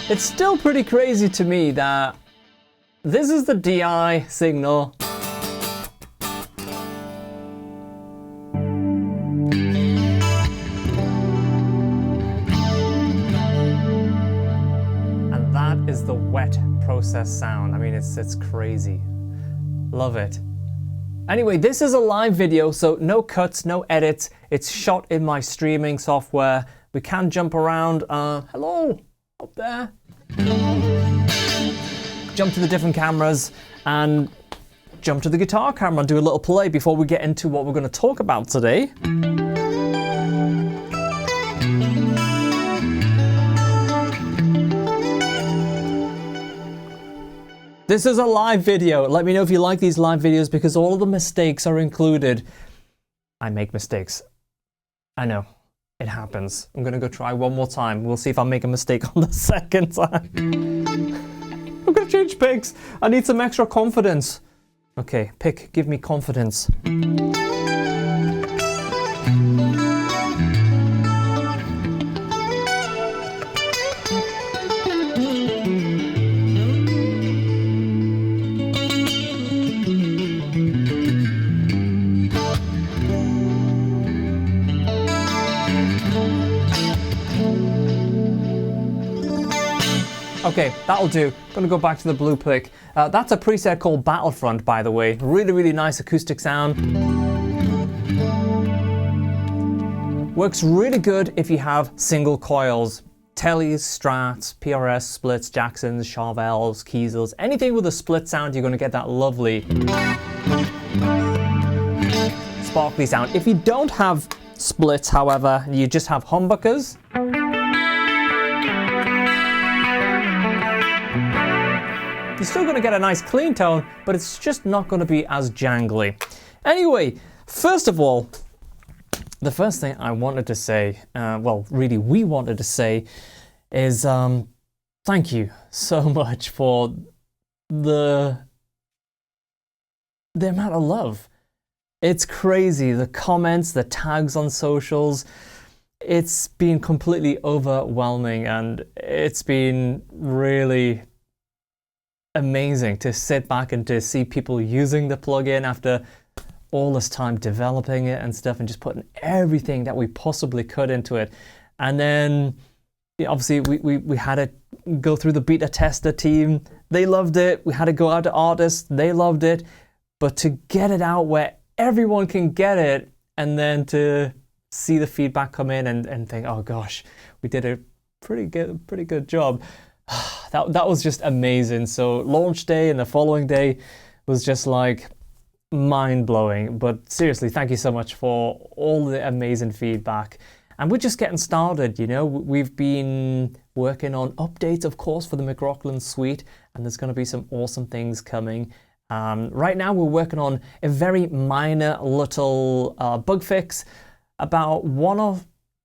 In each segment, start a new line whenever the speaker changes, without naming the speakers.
It's still pretty crazy to me that this is the DI signal. And that is the wet process sound. I mean, it's crazy. Love it. Anyway, this is a live video, so no cuts, no edits. It's shot in my streaming software. We can jump around. Hello, up there. Jump to the different cameras and jump to the guitar camera and do a little play before we get into what we're going to talk about today. This is a live video. Let me know if you like these live videos because all of the mistakes are included. I make mistakes. I know. It happens. I'm gonna go try one more time. We'll see if I make a mistake on the second time. I'm gonna change picks. I need some extra confidence. Okay, pick, give me confidence. Okay, that'll do. Gonna go back to the blue pick. That's a preset called Battlefront, by the way. Really, really nice acoustic sound. Works really good if you have single coils. Tellys, Strats, PRS, splits, Jacksons, Charvels, Kiesels, anything with a split sound, you're gonna get that lovely sparkly sound. If you don't have splits, however, you just have humbuckers, you're still going to get a nice clean tone, but it's just not going to be as jangly. Anyway, first of all, the first thing I wanted to say, well, really we wanted to say, is thank you so much for the amount of love. It's crazy. The comments, the tags on socials, it's been completely overwhelming, and it's been really amazing to sit back and to see people using the plugin after all this time developing it and stuff and just putting everything that we possibly could into it. And then obviously we had to go through the beta tester team. They loved it. We had to go out to artists. They loved it. But to get it out where everyone can get it, and then to see the feedback come in and think, oh gosh, we did a pretty good job. That was just amazing. So launch day and the following day was just like mind-blowing. But seriously, thank you so much for all the amazing feedback. And we're just getting started, you know. We've been working on updates, of course, for the McRocklin Suite, and there's going to be some awesome things coming. Right now we're working on a very minor little bug fix. About 1 or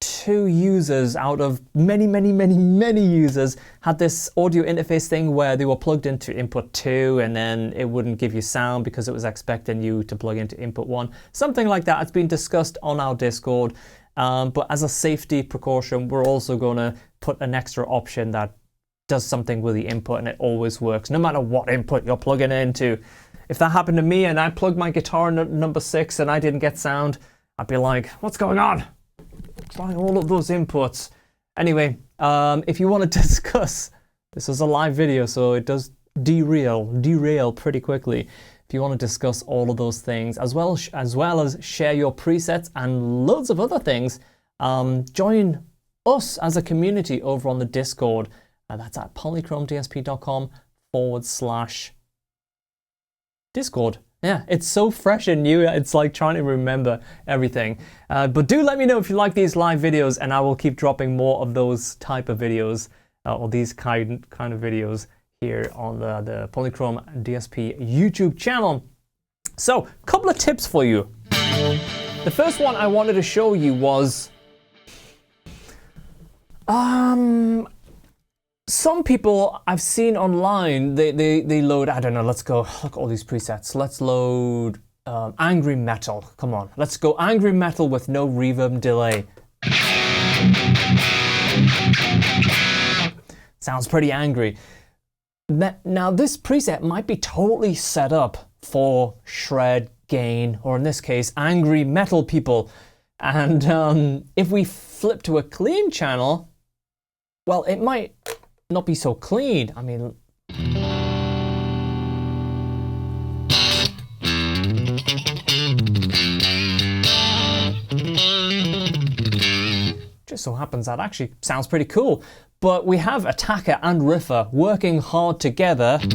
2 users out of many users had this audio interface thing where they were plugged into input 2 and then it wouldn't give you sound because it was expecting you to plug into input 1. Something like that. It's been discussed on our Discord, but as a safety precaution, we're also going to put an extra option that does something with the input, and it always works no matter what input you're plugging into. If that happened to me and I plugged my guitar in number 6 and I didn't get sound, I'd be like, what's going on? Trying all of those inputs. Anyway, if you want to discuss, this is a live video, so it does derail pretty quickly. If you want to discuss all of those things, as well as share your presets and loads of other things, join us as a community over on the Discord. That's at polychromedSP.com/Discord. Yeah, it's so fresh and new, it's like trying to remember everything. But do let me know if you like these live videos, and I will keep dropping more of those type of videos, or these kind of videos here on the PolyChrome DSP YouTube channel. So, a couple of tips for you. The first one I wanted to show you was, some people I've seen online, they load, I don't know, let's go, look at all these presets. Let's load angry metal. Come on, let's go angry metal with no reverb and delay. Sounds pretty angry. Now this preset might be totally set up for shred, gain, or in this case, angry metal people. And if we flip to a clean channel, well, it might not be so clean. I mean, just so happens that actually sounds pretty cool. But we have attacker and riffer working hard together. I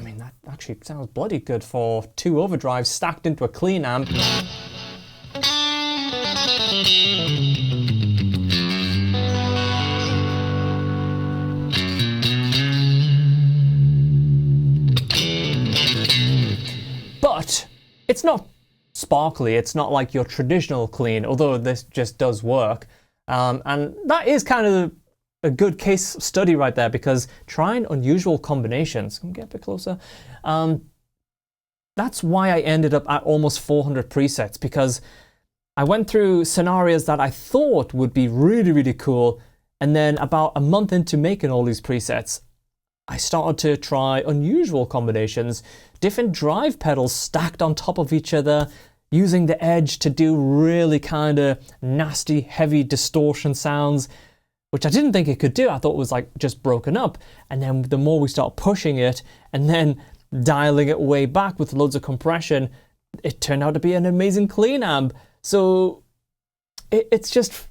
mean, that actually sounds bloody good for two overdrives stacked into a clean amp. But it's not sparkly, it's not like your traditional clean, although this just does work. And that is kind of a good case study right there, because trying unusual combinations, can we get a bit closer? That's why I ended up at almost 400 presets, because I went through scenarios that I thought would be really, really cool, and then about a month into making all these presets, I started to try unusual combinations, different drive pedals stacked on top of each other, using the edge to do really kind of nasty, heavy distortion sounds, which I didn't think it could do. I thought it was like just broken up. And then the more we start pushing it and then dialing it way back with loads of compression, it turned out to be an amazing clean amp. So it's just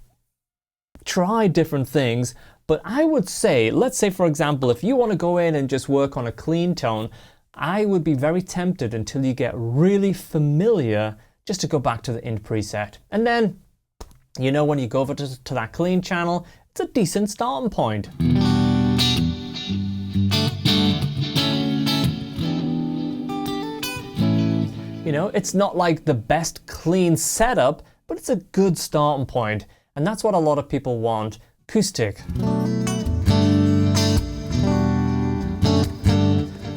try different things. But I would say, let's say for example, if you want to go in and just work on a clean tone, I would be very tempted until you get really familiar just to go back to the int preset. And then, you know, when you go over to that clean channel, it's a decent starting point. You know, it's not like the best clean setup, but it's a good starting point. And that's what a lot of people want. Acoustic.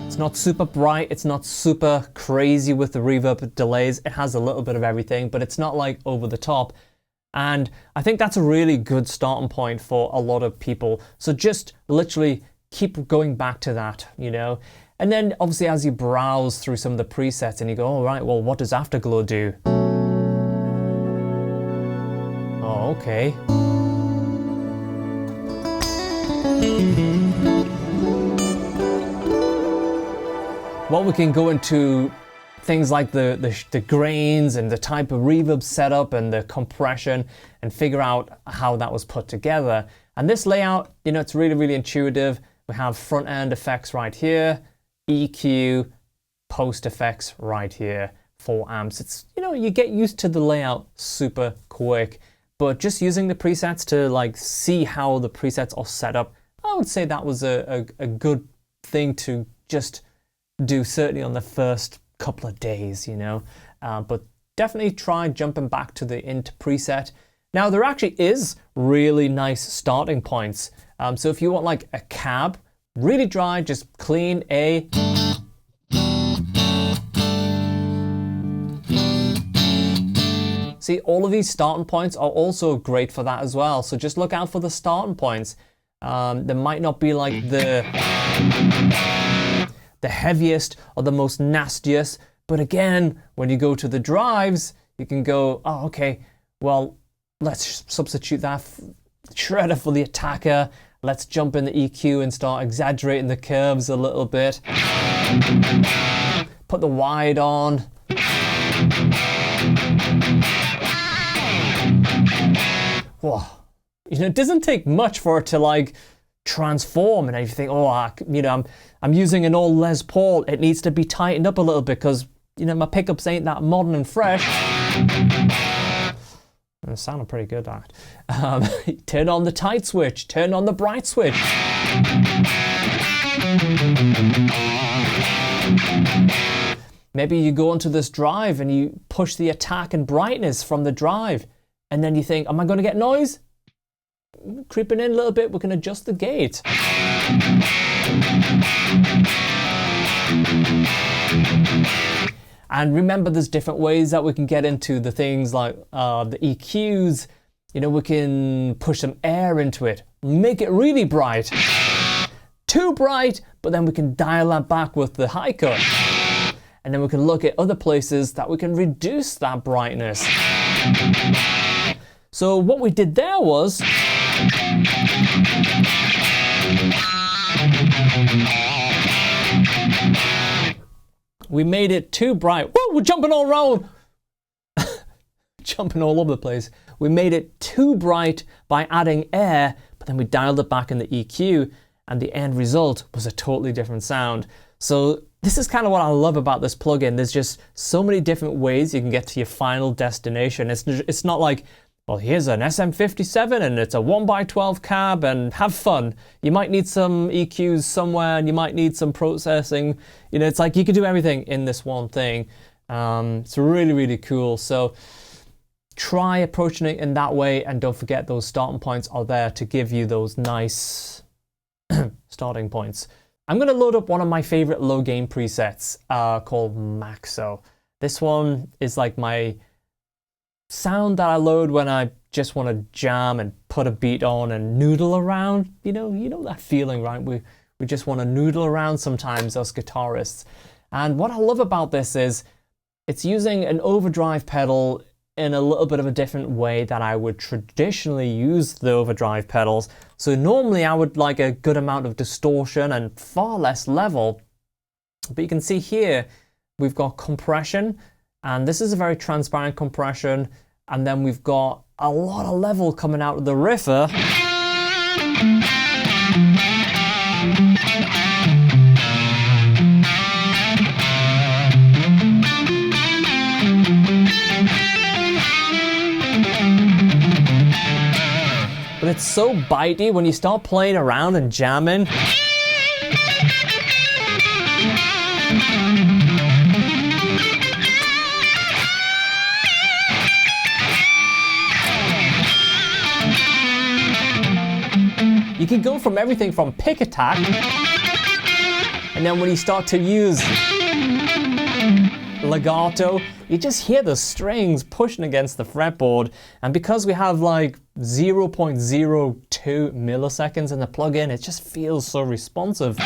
It's not super bright, it's not super crazy with the reverb delays. It has a little bit of everything, but it's not like over the top. And I think that's a really good starting point for a lot of people. So just literally keep going back to that, you know. And then obviously as you browse through some of the presets and you go, all right, well, what does Afterglow do? Oh, okay. Well, we can go into things like the grains and the type of reverb setup and the compression and figure out how that was put together. And this layout, you know, it's really, really intuitive. We have front end effects right here, EQ, post effects right here, 4 amps. It's, you know, you get used to the layout super quick, but just using the presets to like see how the presets are set up, I would say that was a good thing to just do, certainly on the first couple of days, you know. But definitely try jumping back to the int preset. Now there actually is really nice starting points. So if you want like a cab, really dry, just clean A. See, all of these starting points are also great for that as well. So just look out for the starting points. There might not be like the heaviest or the most nastiest, but again, when you go to the drives, you can go, oh, okay, well, let's substitute that shredder for the attacker. Let's jump in the EQ and start exaggerating the curves a little bit. Put the wide on. Whoa. You know, it doesn't take much for it to like transform, and you think, oh, you know, I'm using an old Les Paul. It needs to be tightened up a little bit because, you know, my pickups ain't that modern and fresh. And it sounded pretty good, that. Turn on the tight switch. Turn on the bright switch. Maybe you go onto this drive and you push the attack and brightness from the drive, and then you think, am I going to get noise? Creeping in a little bit, we can adjust the gate. And remember, there's different ways that we can get into the things like the EQs. You know, we can push some air into it, make it really bright. Too bright, but then we can dial that back with the high cut. And then we can look at other places that we can reduce that brightness. So what we did there was we made it too bright. Whoa, we're jumping all around. Jumping all over the place. We made it too bright by adding air, but then we dialed it back in the EQ, and the end result was a totally different sound. So this is kind of what I love about this plugin. There's just so many different ways you can get to your final destination. It's not like, well, here's an SM57 and it's a 1x12 cab and have fun. You might need some EQs somewhere and you might need some processing. You know, it's like you can do everything in this one thing. It's really, really cool. So try approaching it in that way, and don't forget those starting points are there to give you those nice starting points. I'm going to load up one of my favorite low gain presets called Maxo. This one is like my sound that I load when I just want to jam and put a beat on and noodle around. You know that feeling, right? We just want to noodle around sometimes, us guitarists. And what I love about this is it's using an overdrive pedal in a little bit of a different way that I would traditionally use the overdrive pedals. So normally I would like a good amount of distortion and far less level. But you can see here, we've got compression, and this is a very transparent compression. And then we've got a lot of level coming out of the riffer. But it's so bitey when you start playing around and jamming. You can go from everything from pick attack, and then when you start to use legato, you just hear the strings pushing against the fretboard. And because we have like 0.02 milliseconds in the plugin, it just feels so responsive.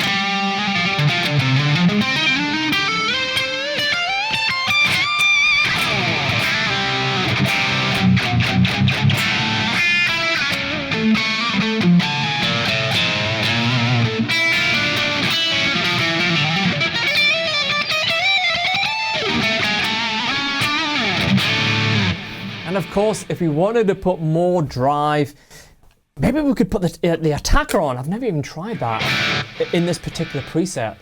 And of course, if we wanted to put more drive, maybe we could put the attacker on. I've never even tried that in this particular preset.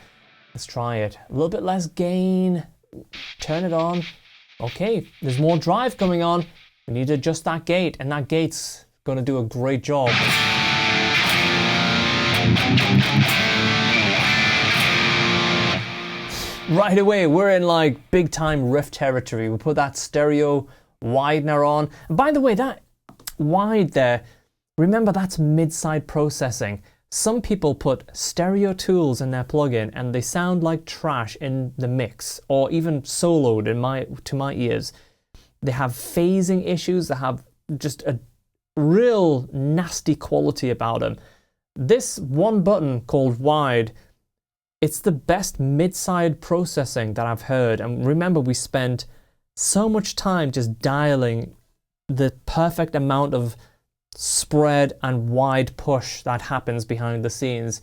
Let's try it. A little bit less gain. Turn it on. Okay, there's more drive coming on. We need to adjust that gate, and that gate's going to do a great job. Right away, we're in like big time riff territory. We put that stereo widener on. And by the way, that wide there, remember that's mid-side processing. Some people put stereo tools in their plugin and they sound like trash in the mix, or even soloed to my ears. They have phasing issues, they have just a real nasty quality about them. This one button called wide, it's the best mid-side processing that I've heard. And remember, we spent so much time just dialing the perfect amount of spread and wide push that happens behind the scenes.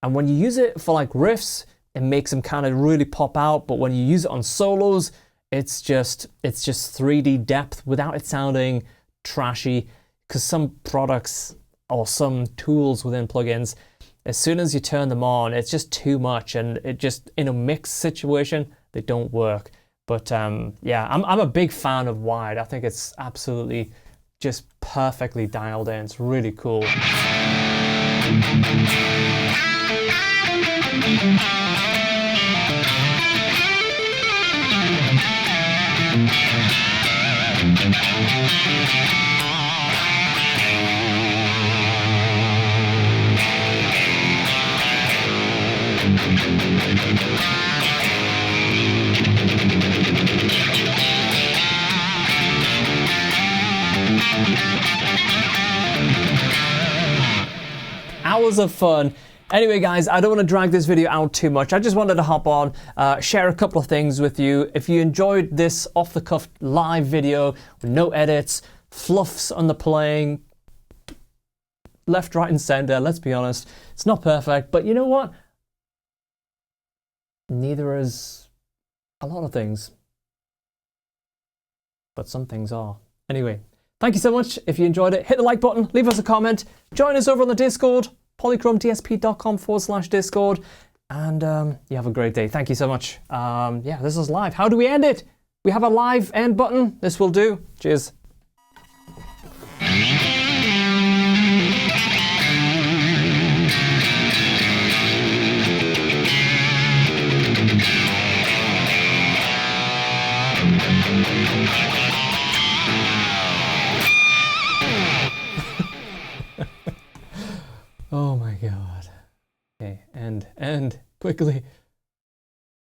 And when you use it for like riffs, it makes them kind of really pop out. But when you use it on solos, it's just 3D depth without it sounding trashy. Because some products or some tools within plugins, as soon as you turn them on, it's just too much, and it just, in a mixed situation, they don't work. But yeah, I'm a big fan of wide. I think it's absolutely just perfectly dialed in. It's really cool. hours of fun. Anyway, guys, I don't want to drag this video out too much. I just wanted to hop on, share a couple of things with you. If you enjoyed this off-the-cuff live video with no edits, fluffs on the playing, left, right, and center, let's be honest, it's not perfect, but you know what? Neither is a lot of things. But some things are. Anyway, thank you so much. If you enjoyed it, hit the like button, leave us a comment, join us over on the Discord, polychromedsp.com/Discord, and you have a great day. Thank you so much. Yeah, this is live. How do we end it? We have a live end button. This will do. Cheers. Oh my God. Okay, end, quickly.